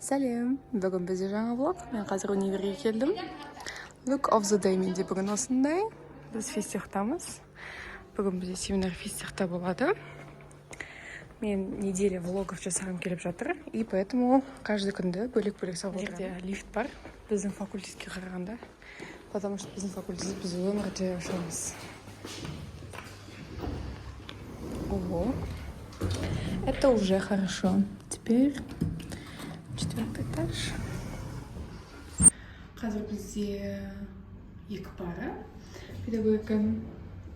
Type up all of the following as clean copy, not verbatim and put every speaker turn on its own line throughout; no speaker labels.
Сәлем, бүгін бізде жаңа влог. Мен қазір универге келдім. Look of the day менде бүгін осындай. Біз физтехтамыз. Бүгін бізде семинар физтехта болады. Мен неделя влогов жасағым келіп жатыр. И поэтому каждый күнді бөлек-бөлек сабақ отырамын. Лифт бар біздің факультетке қарағанда. Потому что біздің факультет біз өмірде ұшамыз. Ого. Это уже хорошо. Теперь 4-й этаж. Қазір бізде екі пара педагогика.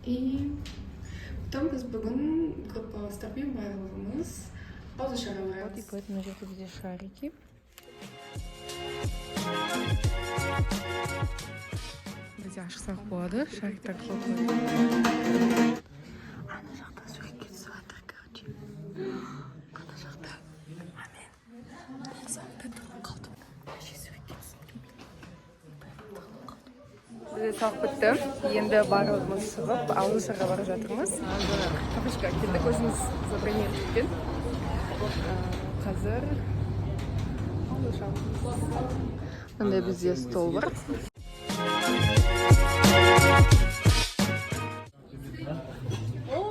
И потом біз бүгін группаластармен барлығымыз ауызша шара барамыз. И поэтому жерде бізде шарики. Бізде ашықсақ болады, шариктар қылып. Ана жақта суретке түсіп жатыр, короче. Ана жақта. Бізде сабақ бітті. Енді барлығымыз шығып, ауызшаға бара жатырмыз. Кафешка келдік, өзіміз забронировать еткен. Қазір ауызшамыз. Мындай бізде стол бар.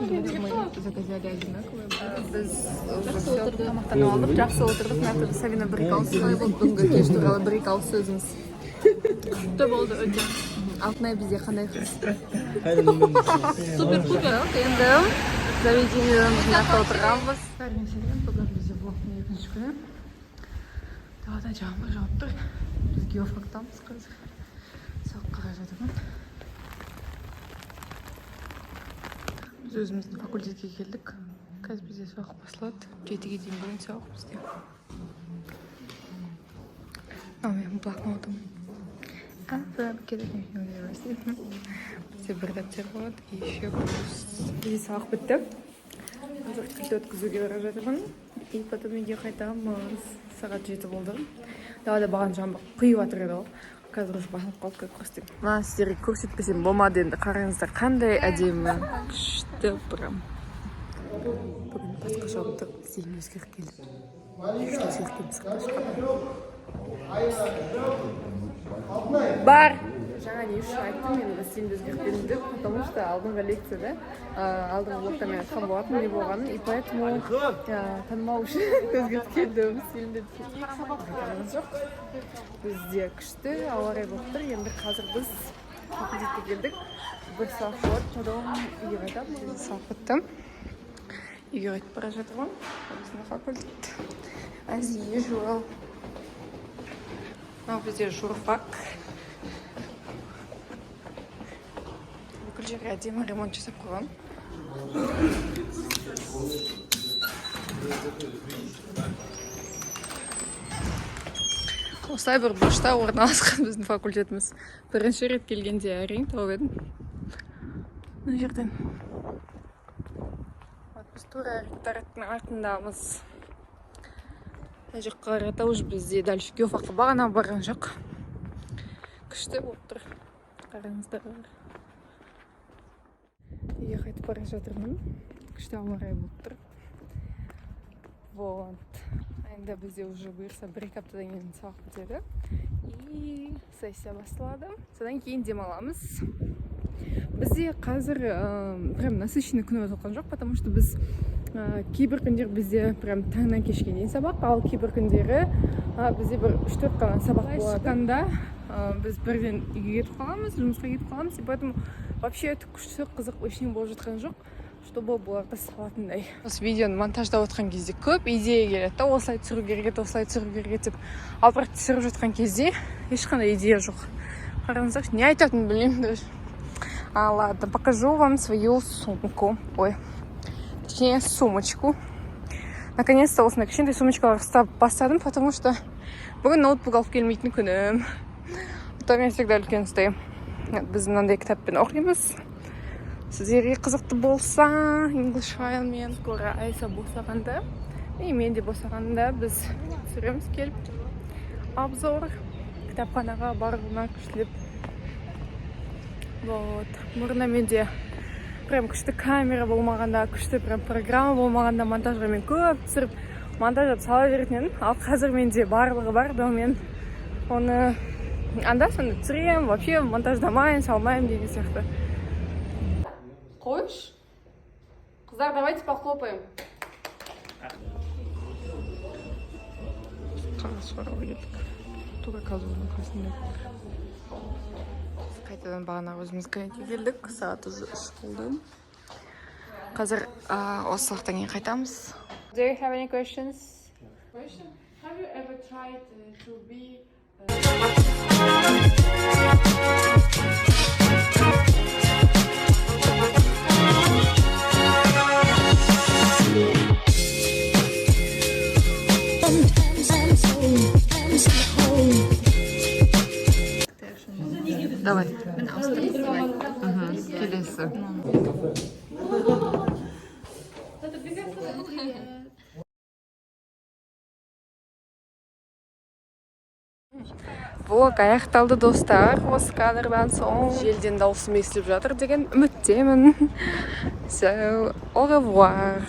Мы заказали одинаковые. Біз тамақтанып алдық, жақсы отырдық. Мына Сабина Брикал солай болды. Бүгінгі кеш туралы Брикал сөзіміз. Күшті болды өте. Алтынай бізде қандай қыз? Супер-пупер. Енді заведениеден жақта отырғанбыз. Бүгін бізде влогтың екінші күні. Далада жаңбыр жауып тұр. Біз геофактамыз қазір. Сағып қара жатырмын. Біз өзіміздің факультетке келдік. Қазір бізде сабақ басталады. 7-ге дейін бүгін сабақ бізде. Мен блокнотым. Бізде бір дәптер болады. И еще бізде сабақ бітті. Қазір тілді өткізуге бара жатырмын. И потом үйге қайтамыз. Сағат 7 болды. Далада баған жаңбыр құйып жатыр еді ғой. Қазір уже басылып қалып кетіп көрсетейін. Мына сіздерге көрсетпесем болмады енді. Қараңыздар, қандай әдемі. Күшті прям. Бүгін басқаша болып тұр. Бізде өзгеріп келдім. Бар! Жаңа не үшін айттым, мен стильді өзгертпедім деп, потому что алдыңғы лекцияда, алдыңғы блокта мен айтқан болатын, не болғанын, и поэтому танымау үшін өзгертіп келдім стильді. Қараңыз жоқ. Бізде күшті ауа райы болып тұр. Енді қазір біз факультетке келдік. Бір сағат болады, потом үйге қайтамыз. Сағат бітті. Үйге қайтып бара жатырмын. Біздің факультет. As usual. Мынау бізде журфак. Бүкіл жерге әдемі ремонт жасап қойған. Осылай бір бұрышта орналасқан біздің факультетіміз. Бірінші рет келгенде әрең тауып едім. Мына жерден. Біз тура ректораттың артындамыз. Жаққа қарата уже бізде дальше геофакқа бағана барған жоқ. Күшті болып тұр. Қараңыздар. Үйге қайтып бара жатырмын. Күшті ауа райы болып тұр. Вот. Енді бізде уже бұйырса 1-2 аптадан кейін сабақ бітеді. И сессия басталады. Содан кейін демаламыз. Бізде қазір прям насыщенный күн өтіп жатқан жоқ, потому что біз кейбір күндер бізде прям таңнан кешке дейін сабақ, ал кейбір күндері бізде бір 3-4 қана сабақ болады. Шыққанда біз бірден үйге кетіп қаламыз, жұмысқа кетіп қаламыз. И поэтому вообще күшті қызық ештеңе болып жатқан жоқ, чтобы бұларды салатындай. Осы видеоны монтаждап отқан кезде көп идея келеді да, осылай түсіру керек еді, осылай түсіру керек еді деп. Ал бірақ түсіріп жатқан кезде ешқандай идея жоқ. Қараңыздар, не айтатынын білмеймін даже. Ладно, покажу вам свою сумку. Ой. Точнее, сумочку. Наконец-то осындай кішкентай сумочкалар ұстап бастадым, потому что бүгін ноутбук алып келмейтін күнім. То мен всегда үлкен ұстаймын. Біз мынандай кітаппен оқимыз. Сіздерге қызықты болса, English File мен скоро Айса босағанда, и мен де босағанда біз түсіреміз келіп. Обзор кітапханаға баруына күштіліп. Вот. Мұрына менде прям күшті камера болмағанда, күшті прям программа болмағанда монтажға мен көп түсіріп монтаждап сала беретін едім. Ал қазір менде барлығы бар, но мен оны анда-санда түсіремін, вообще монтаждамайын, салмайын деген сияқты. Қойш. Қыздар, давайте похлопаем. Қарасуарға келдік. Тура казуның қасында. Қайтадан бағана өзіміз кабинетке келдік. Сағат 3 болды. Қазір осы уақыттан кейін қайтамыз. Do you have any questions? Question? Have you ever tried to be Давай. Келесі. Влог аяқталды достар. Осы кадрдан соң желден дауысым естіліп жатыр деген үміттемін. So, au revoir.